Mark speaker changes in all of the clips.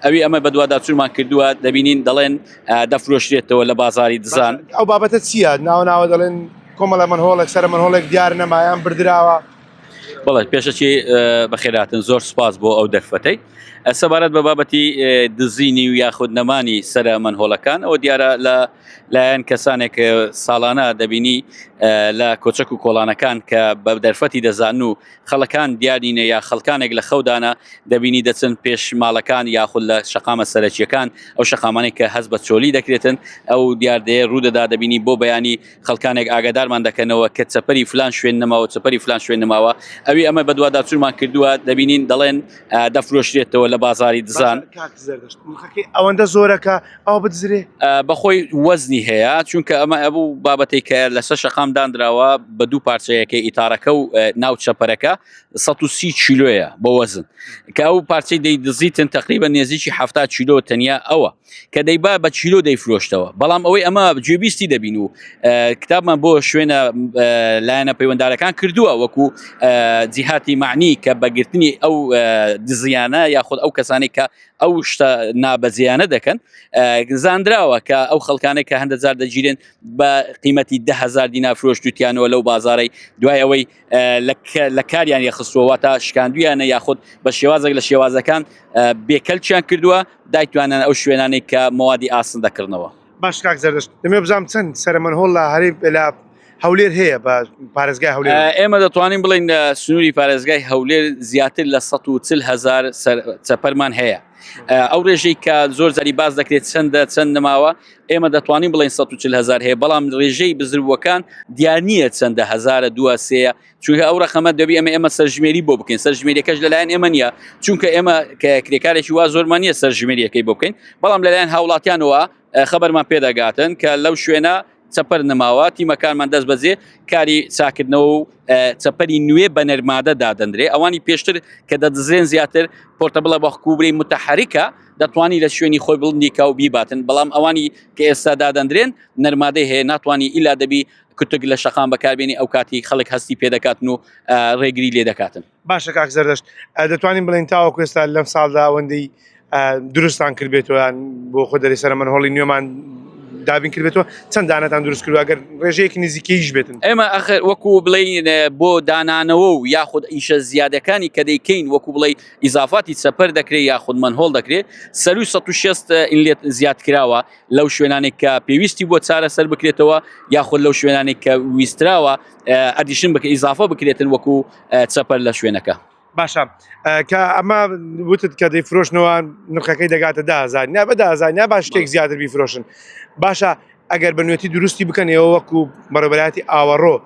Speaker 1: ئەوی ئەمە بەدووادا چوومان کردووە دەبینین دەڵێن دەفرۆشرێتەوە لە بازاری دزان.
Speaker 2: ئەو بابەتە چییە؟ ناوە دەڵێن کۆمەڵە منهۆڵێک سەر منهۆڵێک دیار نەمایان بردراوە.
Speaker 1: بەڵێ پێشەچی بەخێراتن زۆر سپاس بۆ ئەو دەرفەتەی سەبارەت بە بابەتی دزینی و یاخود نەمانی سەرە منهۆڵەکان ئەوە دیارە لایەن کەسانێک ساڵانە دەبینی لە کۆچەک و کۆڵانەکان کە بە دەرفەتی دەزان و خەڵەکان دیارینە یا خەڵکانێک لە خەودانە دەبینی دەچن پێش ماڵەکان یاخود لە شەقامە سەرەکیەکان ئەو شەقامانێک کە هەست بە چۆلی دەکرێتن ئەو دیاردەیە ڕوودەدا دەبینی بۆ بەیانی خەڵکانێک ئاگادارمان دەکەنەوە کە چەپەری فلان شوێن نەماوە چەپەری فلان شوێن نەماوە ئەوی ئەمە بەدووادا چوومان کردووە دەبینین دەڵێن دەفرۆشرێتەوە لە بازاری دزان.
Speaker 2: ئەوەندە زۆرەکە ئەو بدزرێ
Speaker 1: بەخۆی وەزنی هەیە چونکە ئەمە ئەبوو بابەتێک کە لەسەر شەقام دانراوە بە دوو پارچەیەکەی ئیتارەکە و ناو چەپەرەکە 130 کیلۆیە بە وەزن کە ئەو پارچەی دەیدزیتن تقریبا نێزیکی 70 کیلۆ تەنیا ئەوە کە دەیبا بە کیلۆ دەیفرۆشتەوە بەڵام ئەوەی ئەمە گوێبیستی دەبین و کتابمان بۆ شوێنە لایەنە پەیوەنددارەکان کردووە وەکو جیهاتی معنی کە بەگرتنی ئەو دزیانە یاخود ئەو کەسانی کە ئەو شتە نابەزیانە دەکەن زاندراوە کە ئەو خەڵکانێک کە هەندە جار دەگیرن بە قیمەتی 10,000 دینار فرۆشتوتیانەوە لەو بازارەی دوای ئەوەی لە کاریان یەخستووە تا شکاندویانە یاخود بە شێوازێک لە شێوازەکان بێکەلچیان کردووە دایتوانن ئەو شوێنانێک کە مەوادی ئاسن دەکردنەوە.
Speaker 2: باش کاک زەردەشت دەمێ بزانم چەند سەرە منهۆڵ لە هەرێ لە هەولێر هەیە بە پارێزگای هەولێر؟
Speaker 1: ئێمە دەتوانین بڵین سنووری پارێزگای هەولێر زیاتر لە 140,000 چەپەرمان هەیە. ئەو ڕێژەی کە زۆر زاری باز دەکرێت چەند نەماوە ئێمە دەتوانین بڵین 140,000 هەیە بەڵام ڕێژەی بزربووەکان دیار نییە چەندە هەزارە دووە سەیە چونکە ئەو ڕەخەمە دەبی ئێمە سەرژمێری بۆ بکەین سەرژمێریەکەش لەلایەن ئێمە نییە چونکە ئێمە کە کرێکارێکی وا زۆرمان نییە سەرژمێریەکەی بۆ بکەین بەڵام لەلایەن هاوڵاتیانەوە خەبەرمان پێدەگاتن کە لەو شوێنە چەپەر نەماوە تیمەکانمان دەست بەجێ کاری چاکردنەوە و چەپەری نوێ بە نەرمادە دادەندرێ ئەوانی پێشتر کە دەدزرێن زیاتر پۆرتە بڵە بە کوبرەی متحرکە دەتوانی لە شوێنی خۆی بڵندیکە و بیباتن بەڵام ئەوانی کە ئێستا دادەندرێن نەرمادەی هەیە ناتوانانی ئیلا دەبی کتێک لە شەقام بەکاربێنی ئەو کاتی خەڵک هەستی پێدەکاتن و ڕێگری لێ دەکاتن.
Speaker 2: باشە کاک زەردەشت دەتوانین بڵین تاوەکو ئێستا لەم ساڵدا ئەوەندەی دروستان کردبێتەوە بۆ خۆ دەری سەر منهۆڵی نوێمان دابین کردبێتەوە چەند دانەتان دروست کردو ئەگەر ڕێژەیەکی نزیکەیش بێتن؟
Speaker 1: ئێمە ئەخر وەکو بڵین بۆ دانانەوە و یاخود ئیشە زیادەکانی کە دەیکەین وەکو بڵێ ئیزافاتی چەپەر دەکرێت یاخود منهۆڵ دەکرێت سەروی 160 ئینلێت زیاد کراوە لەو شوێنانێک کە پێویستی بۆ چارە سەر بکرێتەوە یاخود لەو شوێنانێک کە ویستراوە ئەدیشن بکە ئیزافە بکرێتن وەکو چەپەر لە شوێنەکە.
Speaker 2: باشە کە ئەمە وتت کە دەیفرۆشنەوە نرخەکەی دەگاتە 10,000 یا بە 10,000 یا با شتێک زیاتر بیفرۆشن باشە ئەگەر بە نوێتی دروستی بکەنەوە وەکو بەڕێوەبەراتی ئاوەڕۆ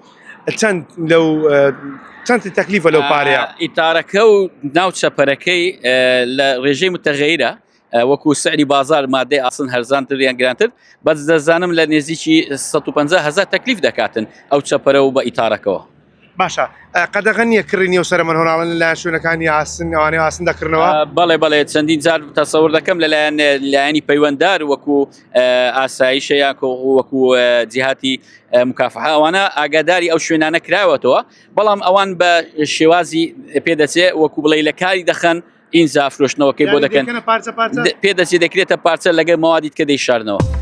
Speaker 2: چەند تەکلیفە لەو پارەیە؟
Speaker 1: ئیتارەکە و ناو چەپەرەکەی لە ڕێژەی متەغەیرە وەکو سعری بازار مادەی ئاسن هەرزانتر یان گرانتر بەس دەزانم لە نێزیکی 150,000 تەکلیف دەکاتن ئەو چەپەرە و بە ئیتارەکەەوە.
Speaker 2: باشە قەدەغە نییە کڕینی و سەر منهۆڵاڵن لە شوێنەکانی ئاسن ئەوانەی ئاسن دەکردنەوە؟
Speaker 1: بەڵێ چەندین جار تەسەور دەکەم لەلایەنی پەیوەنددار وەکو ئاسایشە یا وەکو جیهاتی مکافحە ئەوانە ئاگاداری ئەو شوێنانە کراوەتەوە بەڵام ئەوان بە شێوازی پێدەچێت وەکو بڵێ لە کاری دەخەن ئینجا فرۆشتنەوەکەی بۆ دەکەن پێدەچێت دەکرێتە پارچە لەگەر مەوادیت کە دەیشارنەوە.